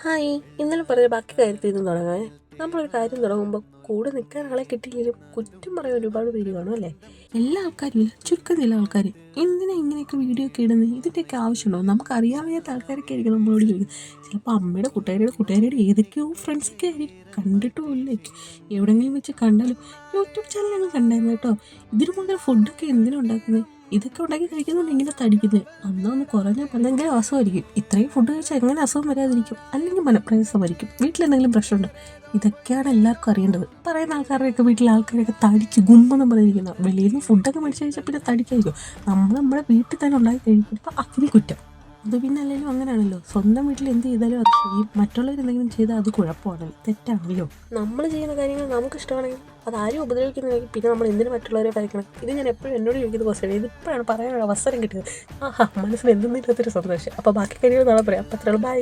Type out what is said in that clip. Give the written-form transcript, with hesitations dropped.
Hi. ഇന്നലെ പറഞ്ഞ ബാക്കി കാര്യത്തിൽ നിന്ന് തുടങ്ങാമേ. നമ്മളൊരു കാര്യം തുടങ്ങുമ്പോൾ കൂടെ നിൽക്കാൻ ആളെ കിട്ടിയില്ലെങ്കിലും കുറ്റം പറയാൻ ഒരുപാട് പേര് കാണും അല്ലേ? എല്ലാ ആൾക്കാരും ഇല്ല, ചുരുക്കം ചില ആൾക്കാർ. എന്തിനാ ഇങ്ങനെയൊക്കെ വീഡിയോ ഒക്കെ ഇടുന്നത്? ഇതിൻ്റെയൊക്കെ ആവശ്യമുണ്ടോ? നമുക്ക് അറിയാത്ത ആൾക്കാരൊക്കെ ആയിരിക്കും നമ്മളോട് ചോദിക്കുന്നത്. ചിലപ്പോൾ അമ്മയുടെ കൂട്ടുകാരുടെ ഏതൊക്കെയോ ഫ്രണ്ട്സൊക്കെ ആയിരിക്കും, കണ്ടിട്ടും ഇല്ലേ. എവിടെയെങ്കിലും വെച്ച് കണ്ടാലും യൂട്യൂബ് ചാനലൊന്നും കണ്ടായിരുന്നു കേട്ടോ. ഇതിനു മുതൽ ഫുഡൊക്കെ എന്തിനാ ഉണ്ടാക്കുന്നത്? ഇതൊക്കെ ഉണ്ടാക്കി കഴിക്കുന്നുണ്ട് ഇങ്ങനെ തടിക്കുന്നത്. അന്നൊന്ന് കുറഞ്ഞാൽ ഭയങ്കര അസുഖമായിരിക്കും. ഇത്രയും ഫുഡ് കഴിച്ചാൽ എങ്ങനെ അസുഖം വരാതിരിക്കും? അല്ലെങ്കിൽ മനപ്രയാസമായിരിക്കും. വീട്ടിലെന്തെങ്കിലും പ്രശ്നമുണ്ടോ? ഇതൊക്കെയാണ് എല്ലാവർക്കും അറിയേണ്ടത്. പറയുന്ന ആൾക്കാരുടെയൊക്കെ വീട്ടിലെ ആൾക്കാരൊക്കെ തടിച്ച് ഗുമ്മെന്നും പറഞ്ഞിരിക്കുന്ന, വെളിയിൽ നിന്ന് ഫുഡൊക്കെ മേടിച്ച് കഴിച്ചാൽ പിന്നെ തടിക്കായിരിക്കും. നമ്മുടെ വീട്ടിൽ തന്നെ ഉണ്ടാക്കി കഴിക്കുമ്പോൾ അതിന് കുറ്റം. അത് പിന്നെ അല്ലെങ്കിലും അങ്ങനെയാണല്ലോ. സ്വന്തം വീട്ടിൽ എന്ത് ചെയ്താലും അത് ചെയ്യും, മറ്റുള്ളവർ എന്തെങ്കിലും ചെയ്താൽ അത് കുഴപ്പമാണല്ലോ, തെറ്റാണല്ലോ. നമ്മൾ ചെയ്യുന്ന കാര്യങ്ങൾ നമുക്ക് ഇഷ്ടമാണെങ്കിൽ അത് ആരും ഉപദ്രവിക്കുന്നില്ലെങ്കിൽ പിന്നെ നമ്മൾ എന്തിനു മറ്റുള്ളവരെ ഭയക്കണം? ഇത് ഞാൻ എപ്പോഴും എന്നോട് ചോദിക്കുന്ന ക്വസ്റ്റ്യൻ. ഇതിപ്പോഴാണ് പറയാനൊരു അവസരം കിട്ടിയത്. മനസ്സിന് എന്തെന്നില്ലാത്തൊരു സന്തോഷം. അപ്പോൾ ബാക്കി കാര്യങ്ങൾ നാളെ പറയാം. അപ്പോൾ അത്രയുള്ളൂ. ബൈ.